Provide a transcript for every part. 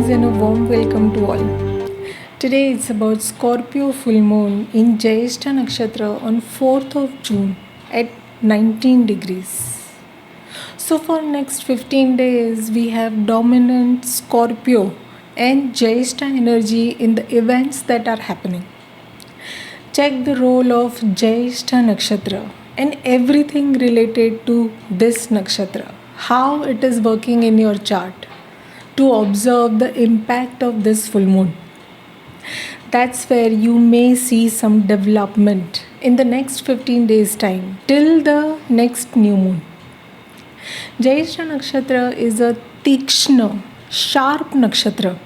Greetings and a warm welcome to all. Today it's about Scorpio full moon in Jyeshta Nakshatra on 4th of June at 19 degrees. So for next 15 days we have dominant Scorpio and Jyeshta energy in the events that are happening. Check the role of Jyeshta Nakshatra and everything related to this nakshatra, how it is working in your chart, to observe the impact of this full moon. That's where you may see some development in the next 15 days time till the next new moon. Jyeshta Nakshatra is a tikshna, sharp nakshatra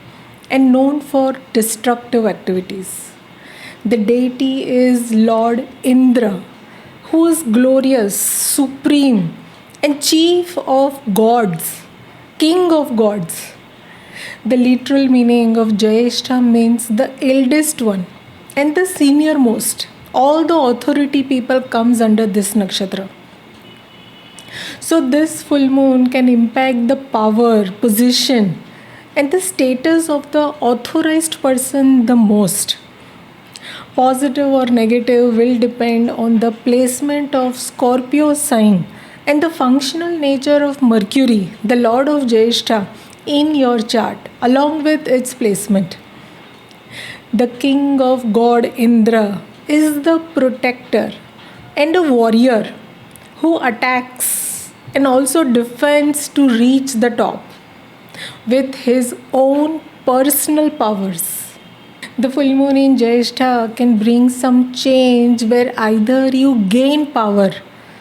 and known for destructive activities. The deity is Lord Indra, who is glorious, supreme and chief of gods, king of gods. The literal meaning of Jyeshta means the eldest one and the senior most. All the authority people comes under this nakshatra. So this full moon can impact the power, position and the status of the authorized person the most. Positive or negative will depend on the placement of Scorpio sign and the functional nature of Mercury, the lord of Jyeshta, in your chart along with its placement. The king of god Indra is the protector and a warrior who attacks and also defends to reach the top with his own personal powers. The full moon in Jyeshta can bring some change where either you gain power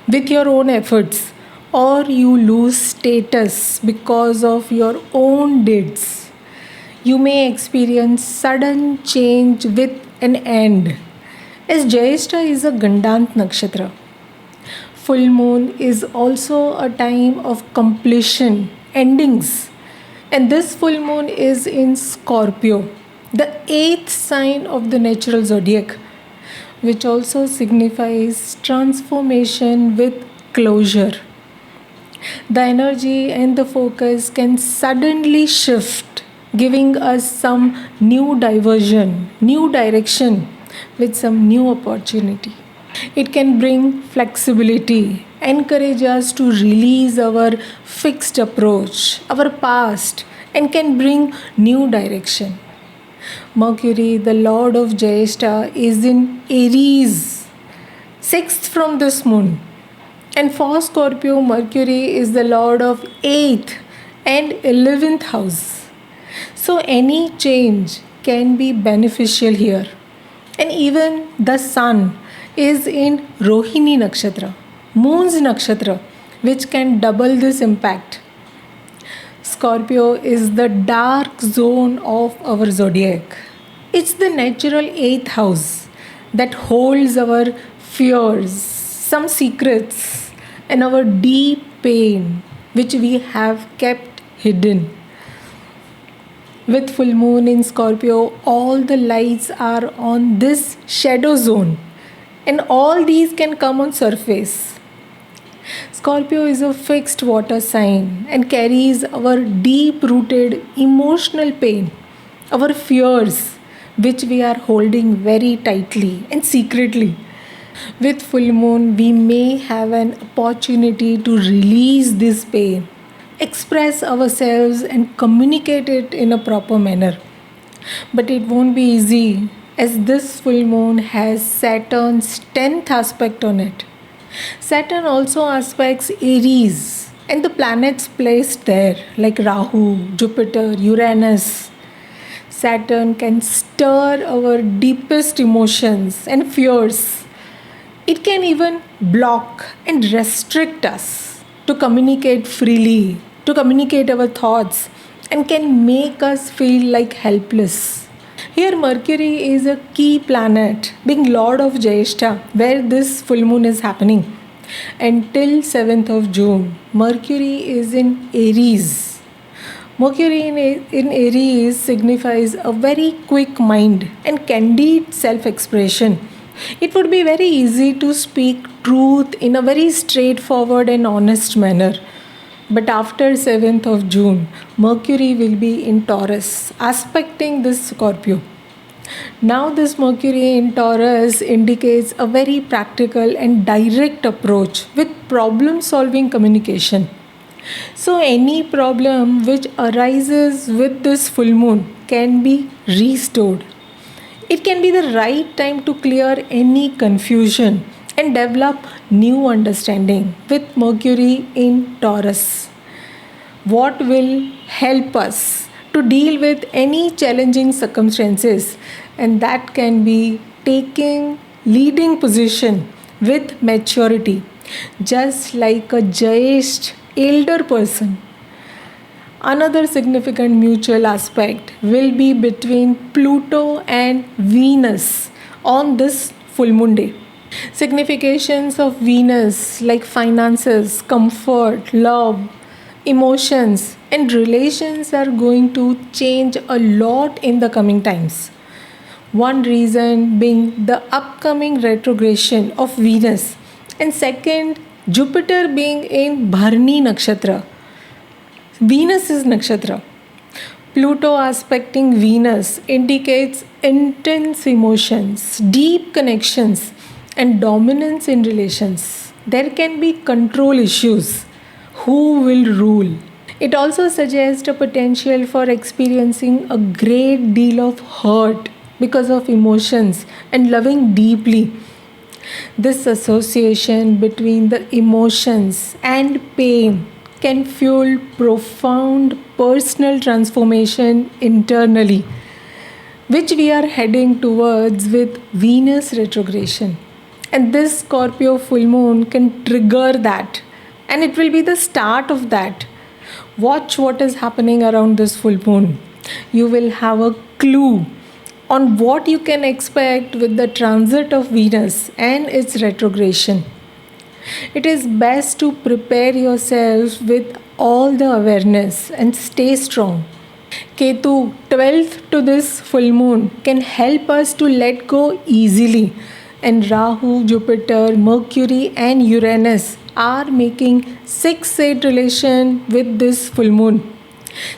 with your own efforts or you lose status because of your own deeds. You may experience sudden change with an end, as Jyeshta is a Gandant nakshatra. Full moon is also a time of completion, endings, and this full moon is in Scorpio, the 8th sign of the natural zodiac, which also signifies transformation with closure. The energy and the focus can suddenly shift, giving us some new diversion, new direction with some new opportunity. It can bring flexibility, encourage us to release our fixed approach, our past, and can bring new direction. Mercury, the lord of Jyeshta, is in Aries, 6th from this moon. And for Scorpio, Mercury is the lord of 8th and 11th house. So any change can be beneficial here. And even the sun is in Rohini nakshatra, moon's nakshatra, which can double this impact. Scorpio is the dark zone of our zodiac. It's the natural 8th house that holds our fears, some secrets, and our deep pain which we have kept hidden. With full moon in Scorpio, all the lights are on this shadow zone and all these can come on surface. Scorpio is a fixed water sign and carries our deep rooted emotional pain, our fears which we are holding very tightly and secretly. With full moon, we may have an opportunity to release this pain, express ourselves and communicate it in a proper manner. But it won't be easy as this full moon has Saturn's 10th aspect on it. Saturn also aspects Aries and the planets placed there like Rahu, Jupiter, Uranus. Saturn can stir our deepest emotions and fears. It can even block and restrict us to communicate freely, to communicate our thoughts, and can make us feel like helpless. Here Mercury is a key planet, being Lord of Jyeshta, where this full moon is happening. Until 7th of June, Mercury is in Aries. Mercury in Aries signifies a very quick mind and candid self-expression. It would be very easy to speak truth in a very straightforward and honest manner. But after 7th of June, Mercury will be in Taurus, aspecting this Scorpio. Now, this Mercury in Taurus indicates a very practical and direct approach with problem solving communication. So, any problem which arises with this full moon can be restored. It can be the right time to clear any confusion and develop new understanding with Mercury in Taurus. What will help us to deal with any challenging circumstances, and that can be taking leading position with maturity, just like a Jyeshta elder person. Another significant mutual aspect will be between Pluto and Venus on this full moon day. Significations of Venus like finances, comfort, love, emotions, and relations are going to change a lot in the coming times. One reason being the upcoming retrogression of Venus, and second, Jupiter being in Bharani Nakshatra. Venus is Nakshatra. Pluto aspecting Venus indicates intense emotions, deep connections, and dominance in relations. There can be control issues. Who will rule? It also suggests a potential for experiencing a great deal of hurt because of emotions and loving deeply. This association between the emotions and pain can fuel profound personal transformation internally, which we are heading towards with Venus retrogression. And this Scorpio full moon can trigger that, and it will be the start of that. Watch what is happening around this full moon. You will have a clue on what you can expect with the transit of Venus and its retrogression. It is best to prepare yourself with all the awareness and stay strong. Ketu, 12th to this full moon, can help us to let go easily. And Rahu, Jupiter, Mercury, and Uranus are making 6-8 relation with this full moon.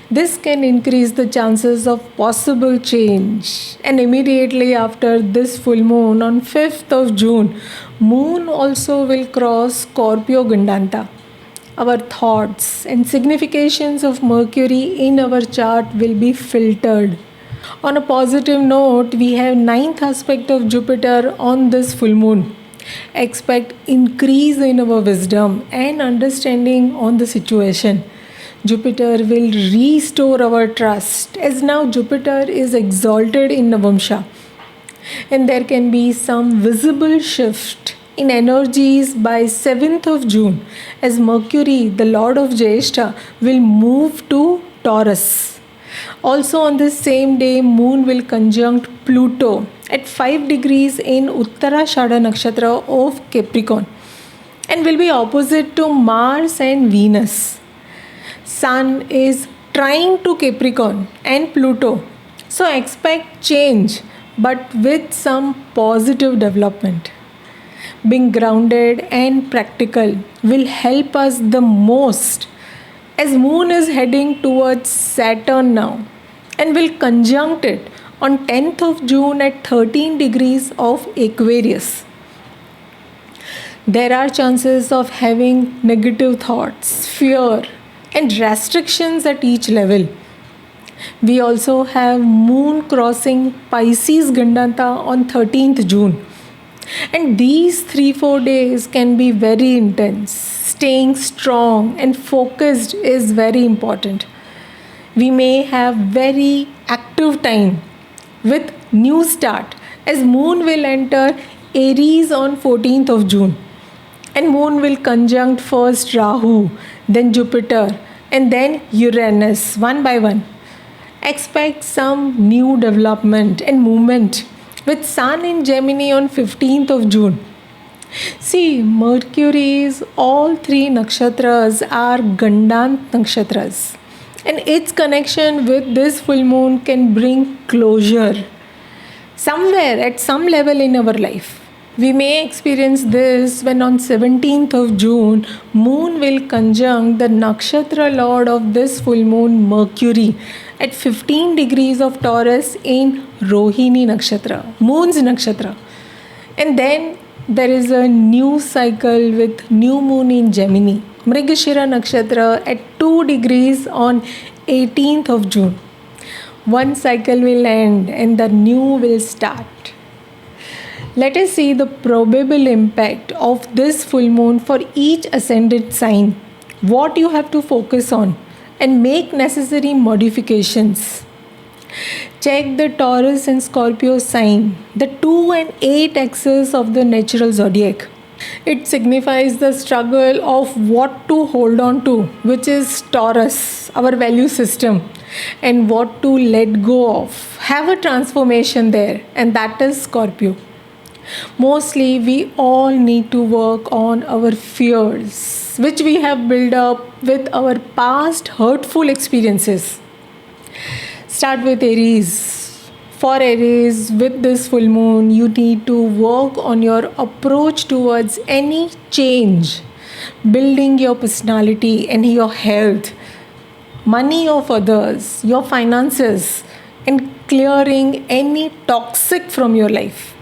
This can increase the chances of possible change. And immediately after this full moon on 5th of June, moon also will cross Scorpio Gandanta. Our thoughts and significations of Mercury in our chart will be filtered. On a positive note, we have 9th aspect of Jupiter on this full moon. Expect increase in our wisdom and understanding on the situation. Jupiter will restore our trust, as now Jupiter is exalted in Navamsha. And there can be some visible shift in energies by 7th of June, as Mercury, the Lord of Jyeshta, will move to Taurus. Also on this same day, moon will conjunct Pluto at 5 degrees in Uttarashadha Nakshatra of Capricorn and will be opposite to Mars and Venus. Sun is trine to Capricorn and Pluto. So expect change, but with some positive development. Being grounded and practical will help us the most, as moon is heading towards Saturn now and will conjunct it on 10th of June at 13 degrees of Aquarius. There are chances of having negative thoughts, fear, and restrictions at each level. We also have moon crossing Pisces Gandanta on 13th June. And these 3-4 days can be very intense. Staying strong and focused is very important. We may have very active time with new start, as moon will enter Aries on 14th of June. And moon will conjunct first Rahu, then Jupiter, and then Uranus one by one. Expect some new development and movement with Sun in Gemini on 15th of June. See, Mercury's all 3 nakshatras are Gandant nakshatras, and its connection with this full moon can bring closure somewhere at some level in our life. We may experience this when on 17th of June, moon will conjunct the nakshatra lord of this full moon, Mercury, at 15 degrees of Taurus in Rohini nakshatra, moon's nakshatra. And then there is a new cycle with new moon in Gemini, Mrigashira nakshatra at 2 degrees on 18th of June. One cycle will end and the new will start. Let us see the probable impact of this full moon for each ascendant sign, what you have to focus on, and make necessary modifications. Check the Taurus and Scorpio sign, the 2 and 8 axis of the natural zodiac. It signifies the struggle of what to hold on to, which is Taurus, our value system, and what to let go of. Have a transformation there, and that is Scorpio. Mostly, we all need to work on our fears, which we have built up with our past hurtful experiences. Start with Aries. For Aries, with this full moon, you need to work on your approach towards any change, building your personality and your health, money of others, your finances, and clearing any toxic from your life.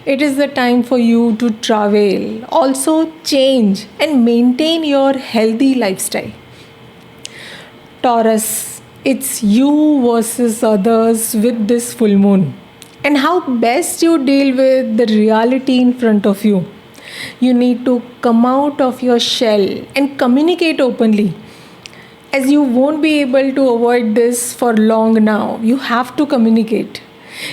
It is the time for you to travel, also change and maintain your healthy lifestyle. Taurus, it's you versus others with this full moon, and how best you deal with the reality in front of you. You need to come out of your shell and communicate openly, as you won't be able to avoid this for long now. You have to communicate.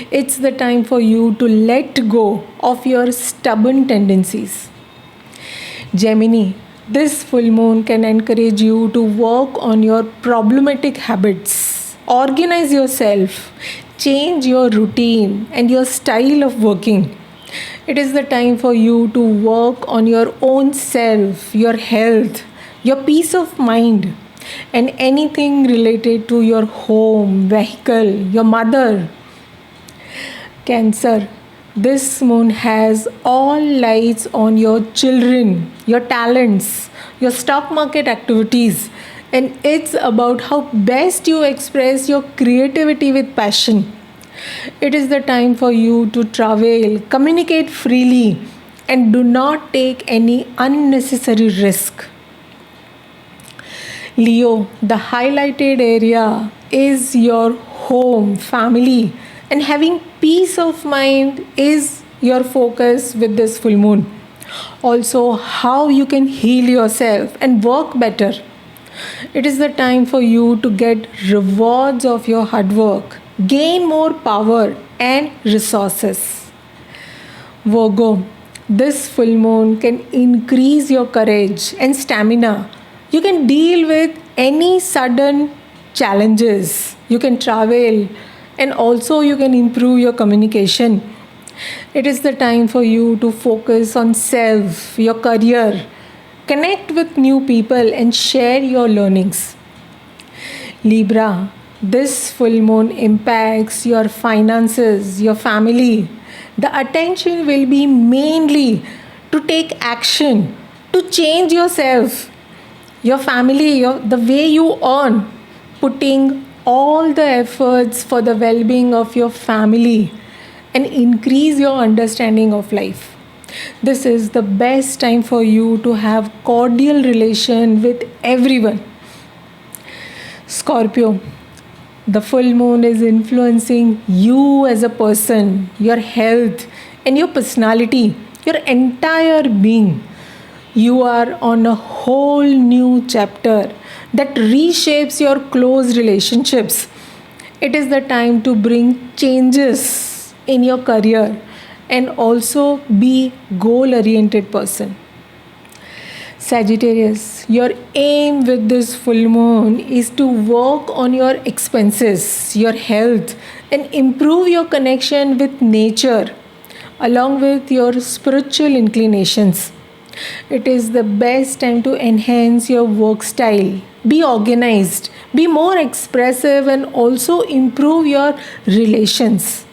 It's the time for you to let go of your stubborn tendencies. Gemini, this full moon can encourage you to work on your problematic habits, organize yourself, change your routine and your style of working. It is the time for you to work on your own self, your health, your peace of mind, and anything related to your home, vehicle, your mother. Cancer, this moon has all lights on your children, your talents, your stock market activities, and it's about how best you express your creativity with passion. It is the time for you to travel, communicate freely, and do not take any unnecessary risk. Leo, the highlighted area is your home, family, and having peace of mind is your focus with this full moon. Also, how you can heal yourself and work better. It is the time for you to get rewards of your hard work, gain more power and resources. Virgo, this full moon can increase your courage and stamina. You can deal with any sudden challenges. You can travel and also you can improve your communication. It is the time for you to focus on self, your career, connect with new people and share your learnings. Libra, this full moon impacts your finances, your family. The attention will be mainly to take action, to change yourself, your family, the way you earn, putting all the efforts for the well-being of your family and increase your understanding of life. This is the best time for you to have cordial relation with everyone. Scorpio, the full moon is influencing you as a person, your health and your personality, your entire being. You are on a whole new chapter that reshapes your close relationships. It is the time to bring changes in your career and also be goal-oriented person. Sagittarius, your aim with this full moon is to work on your expenses, your health, and improve your connection with nature along with your spiritual inclinations. It is the best time to enhance your work style, be organized, be more expressive, and also improve your relations.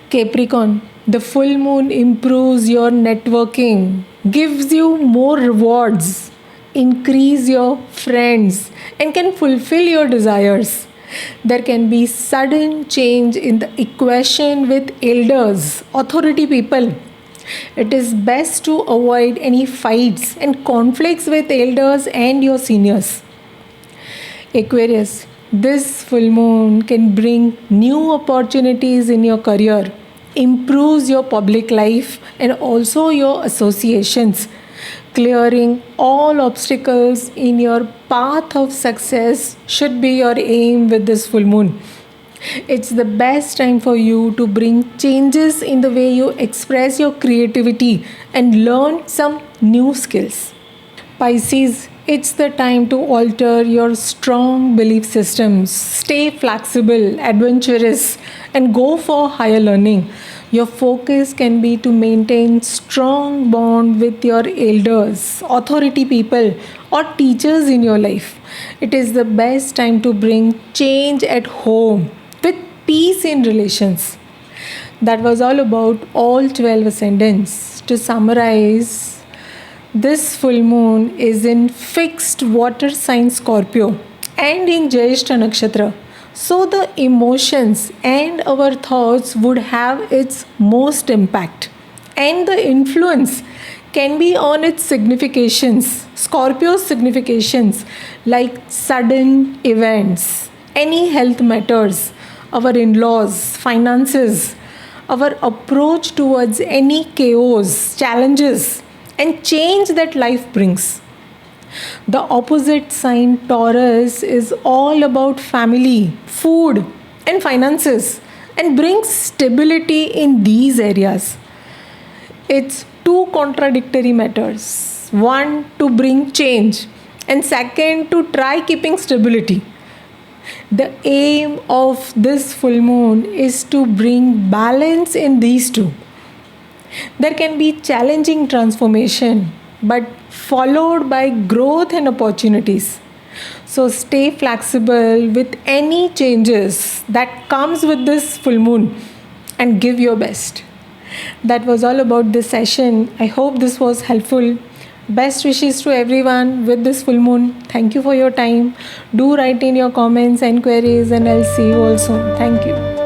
Capricorn, The full moon improves your networking, gives you more rewards, increase your friends, and can fulfill your desires. There can be sudden change in the equation with elders, authority people. It is best to avoid any fights and conflicts with elders and your seniors. Aquarius, this full moon can bring new opportunities in your career, improves your public life and also your associations, clearing all obstacles in your path of success should be your aim with this full moon. It's the best time for you to bring changes in the way you express your creativity and learn some new skills. Pisces, it's the time to alter your strong belief systems. Stay flexible, adventurous, and go for higher learning. Your focus can be to maintain strong bond with your elders, authority people, or teachers in your life. It is the best time to bring change at home with peace in relations. That was all about all 12 ascendants. To summarize, this full moon is in fixed water sign Scorpio and in Jyeshta nakshatra. So the emotions and our thoughts would have its most impact. And the influence can be on its significations, Scorpio's significations like sudden events, any health matters, our in-laws, finances, our approach towards any chaos, challenges, and change that life brings. The opposite sign, Taurus, is all about family, food, and finances and brings stability in these areas. It's two contradictory matters. One, to bring change, and second, to try keeping stability. The aim of this full moon is to bring balance in these two. There can be challenging transformation, but followed by growth and opportunities. So stay flexible with any changes that comes with this full moon and give your best. That was all about this session. I hope this was helpful. Best wishes to everyone with this full moon. Thank you for your time. Do write in your comments and queries and I'll see you all soon. Thank you.